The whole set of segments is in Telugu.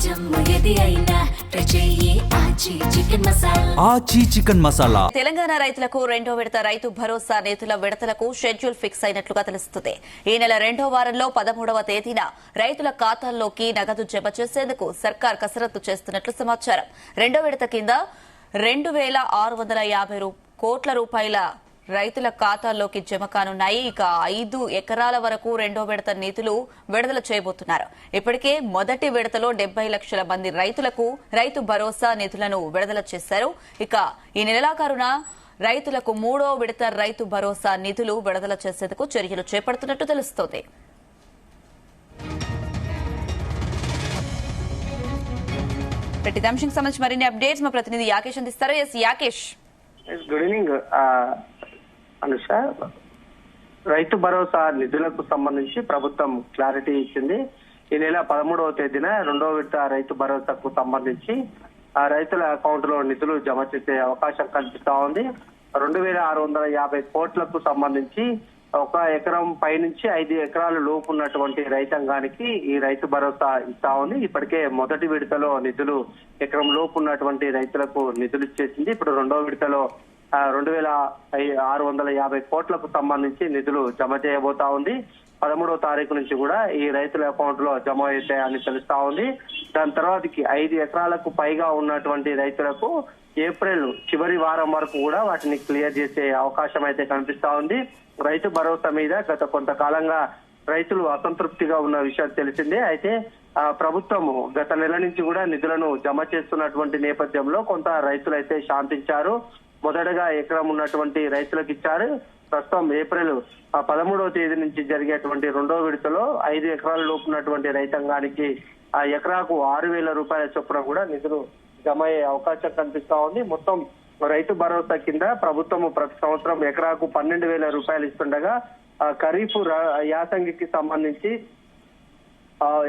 ఆచి చికెన్ మసాలా. తెలంగాణ రైతులకు రెండో విడత రైతు భరోసా నిధుల విడతలకు షెడ్యూల్ ఫిక్స్ అయినట్లుగా తెలుస్తుంది. ఈ నెల రెండో వారంలో 13వ తేదీన రైతుల ఖాతాల్లోకి నగదు జమ చేసేందుకు సర్కార్ కసరత్తు చేస్తున్నట్లు సమాచారం. రెండో విడత కింద 2,650 కోట్ల రూపాయల రైతుల ఖాతాల్లోకి జమ కానున్నాయి. ఇక 5 ఎకరాల వరకు రెండో విడత నిధులు విడుదల చేయబోతున్నారు. ఇప్పటికే మొదటి విడతలో 70 లక్షల మంది రైతులకు రైతు భరోసా నిధులను విడుదల చేశారు. ఇక ఈ నెలాఖరున రైతులకు మూడో విడత రైతు భరోసా నిధులు విడుదల చేసేందుకు చర్యలు చేపడుతున్నట్టు తెలుస్తోంది. ప్రతి అంశం సంబంధించి మరిన్ని అప్డేట్స్ మా ప్రతినిధి యాకేష్ అందిస్తారు. Yakesh, good evening Anusha. రైతు భరోసా నిధులకు సంబంధించి ప్రభుత్వం క్లారిటీ ఇచ్చింది. ఈ నెల 13వ తేదీన రెండో విడత రైతు భరోసాకు సంబంధించి ఆ రైతుల అకౌంట్ లో నిధులు జమ చేసే అవకాశం కల్పిస్తా ఉంది. 2,650 కోట్లకు సంబంధించి 1 ఎకరం పైనుంచి 5 ఎకరాల లోపు ఉన్నటువంటి రైతాంగానికి ఈ రైతు భరోసా ఇస్తా ఉంది. ఇప్పటికే మొదటి విడతలో నిధులు ఎకరం లోపు ఉన్నటువంటి రైతులకు నిధులు ఇచ్చేసింది. ఇప్పుడు రెండో విడతలో 2,650 కోట్లకు సంబంధించి నిధులు జమ చేయబోతా ఉంది. 13వ తారీఖు నుంచి కూడా ఈ రైతుల అకౌంట్ లో జమ అవుతాయని తెలుస్తా ఉంది. దాని తర్వాతకి 5 ఎకరాలకు పైగా ఉన్నటువంటి రైతులకు ఏప్రిల్ చివరి వారం వరకు కూడా వాటిని క్లియర్ చేసే అవకాశం అయితే కనిపిస్తా ఉంది. రైతు భరోసా మీద గత కొంతకాలంగా రైతులు అసంతృప్తిగా ఉన్న విషయం తెలిసిందే. అయితే ప్రభుత్వము గత నెల నుంచి కూడా నిధులను జమ చేస్తున్నటువంటి నేపథ్యంలో కొంత రైతులు అయితే శాంతించారు. మొదటగా ఎకరం ఉన్నటువంటి రైతులకు ఇచ్చారు. ప్రస్తుతం ఏప్రిల్ 13వ తేదీ నుంచి జరిగేటువంటి రెండో విడతలో 5 ఎకరాల లోపు ఉన్నటువంటి రైతాంగానికి ఆ ఎకరాకు 6,000 రూపాయల చొప్పున కూడా నిధులు జమ అయ్యే అవకాశం కనిపిస్తా ఉంది. మొత్తం రైతు భరోసా కింద ప్రభుత్వము ప్రతి సంవత్సరం ఎకరాకు 12,000 రూపాయలు ఇస్తుండగా ఖరీఫ్ యాసంగికి సంబంధించి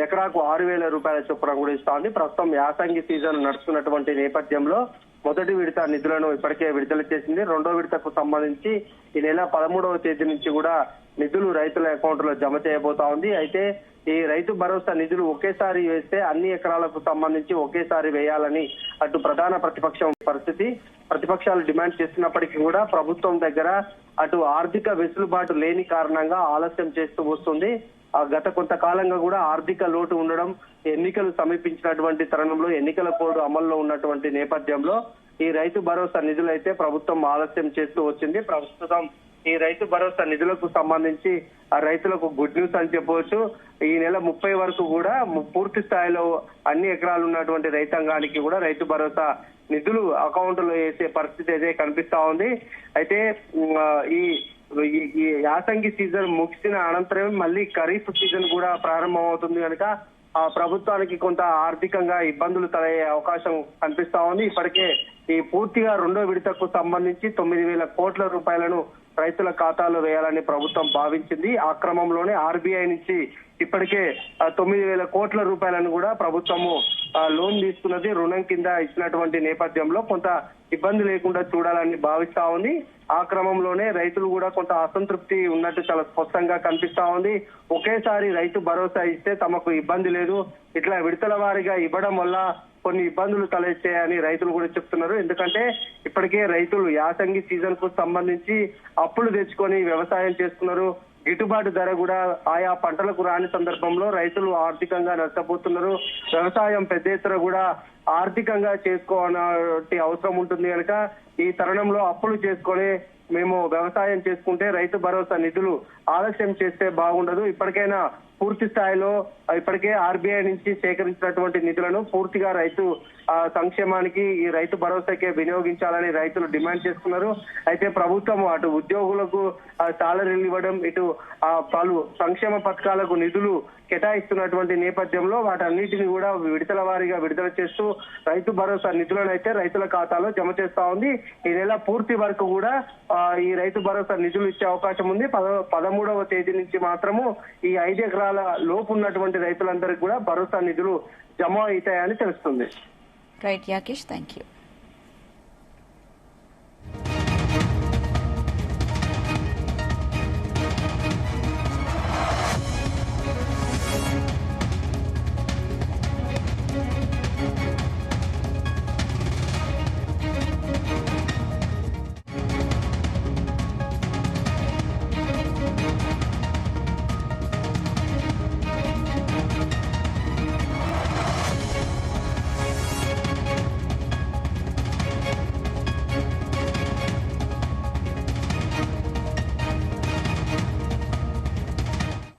ఎకరాకు 6,000 రూపాయల చొప్పున కూడా ఇస్తా ఉంది. ప్రస్తుతం యాసంగి సీజన్ నడుస్తున్నటువంటి నేపథ్యంలో మొదటి విడత నిధులను ఇప్పటికే విడుదల చేసింది. రెండో విడతకు సంబంధించి ఈ నెల 13వ తేదీ నుంచి కూడా నిధులు రైతుల అకౌంట్ లో జమ చేయబోతా ఉంది. అయితే ఈ రైతు భరోసా నిధులు ఒకేసారి వేస్తే అన్ని ఎకరాలకు సంబంధించి ఒకేసారి వేయాలని అటు ప్రధాన ప్రతిపక్షం పరిస్థితి. ప్రతిపక్షాలు డిమాండ్ చేస్తున్నప్పటికీ కూడా ప్రభుత్వం దగ్గర అటు ఆర్థిక వెసులుబాటు లేని కారణంగా ఆలస్యం చేస్తూ వస్తుంది. గత కొంతకాలంగా కూడా ఆర్థిక లోటు ఉండడం, ఎన్నికలు సమీపించినటువంటి తరుణంలో ఎన్నికల కోడ్ అమల్లో ఉన్నటువంటి నేపథ్యంలో ఈ రైతు భరోసా నిధులు అయితే ప్రభుత్వం ఆలస్యం చేస్తూ వచ్చింది. ప్రస్తుతం ఈ రైతు భరోసా నిధులకు సంబంధించి రైతులకు గుడ్ న్యూస్ అని చెప్పవచ్చు. ఈ నెల 30 వరకు కూడా పూర్తి స్థాయిలో అన్ని ఎకరాలు ఉన్నటువంటి రైతాంగానికి కూడా రైతు భరోసా నిధులు అకౌంట్ లో వేసే పరిస్థితి అయితే కనిపిస్తా ఉంది. అయితే ఈ యాసంగి సీజన్ ముగిసిన అనంతరం మళ్ళీ ఖరీఫ్ సీజన్ కూడా ప్రారంభం అవుతుంది కనుక ఆ ప్రభుత్వానికి కొంత ఆర్థికంగా ఇబ్బందులు తలయ్యే అవకాశం కనిపిస్తా ఉంది. ఇప్పటికే ఈ పూర్తిగా రెండో విడతకు సంబంధించి 9,000 కోట్ల రూపాయలను రైతుల ఖాతాలో వేయాలని ప్రభుత్వం భావించింది. ఆ క్రమంలోనే ఆర్బీఐ నుంచి ఇప్పటికే 9,000 కోట్ల రూపాయలను కూడా ప్రభుత్వము లోన్ తీసుకున్నది. రుణం కింద ఇచ్చినటువంటి నేపథ్యంలో కొంత ఇబ్బంది లేకుండా చూడాలని భావిస్తా ఉంది. ఆ క్రమంలోనే రైతులు కూడా కొంత అసంతృప్తి ఉన్నట్టు చాలా స్పష్టంగా కనిపిస్తా ఉంది. ఒకేసారి రైతు భరోసా ఇస్తే తమకు ఇబ్బంది లేదు, ఇట్లా విడతల వారీగా ఇవ్వడం వల్ల కొన్ని ఇబ్బందులు తలెత్తాయని రైతులు కూడా చెప్తున్నారు. ఎందుకంటే ఇప్పటికే రైతులు యాసంగి సీజన్ కు సంబంధించి అప్పులు తెచ్చుకొని వ్యవసాయం చేస్తున్నారు. గిట్టుబాటు ధర కూడా ఆయా పంటలకు రాని సందర్భంలో రైతులు ఆర్థికంగా నష్టపోతున్నారు. వ్యవసాయం పెద్ద ఎత్తున కూడా ఆర్థికంగా చేసుకోవాలని అవసరం ఉంటుంది కనుక ఈ తరుణంలో అప్పులు చేసుకొని మేము వ్యవసాయం చేసుకుంటే రైతు భరోసా నిధులు ఆలస్యం చేస్తే బాగుండదు. ఇప్పటికైనా పూర్తి స్థాయిలో ఇప్పటికే ఆర్బీఐ నుంచి సేకరించినటువంటి నిధులను పూర్తిగా రైతు సంక్షేమానికి ఈ రైతు భరోసాకే వినియోగించాలని రైతులు డిమాండ్ చేస్తున్నారు. అయితే ప్రభుత్వం అటు ఉద్యోగులకు సాలరీలు ఇవ్వడం, ఇటు పలు సంక్షేమ పథకాలకు నిధులు కేటాయిస్తున్నటువంటి నేపథ్యంలో వాటన్నిటిని కూడా విడతల వారీగా విడుదల చేస్తూ రైతు భరోసా నిధులను అయితే రైతుల ఖాతాలో జమ చేస్తా ఉంది. ఈ నెల పూర్తి వరకు కూడా ఈ రైతు భరోసా నిధులు ఇచ్చే అవకాశం ఉంది. 13వ తేదీ నుంచి మాత్రము ఈ 5 ఎకరాల లోపు ఉన్నటువంటి రైతులందరికీ కూడా భరోసా నిధులు జమ అవుతాయని తెలుస్తుంది. Right Yakesh, thank you.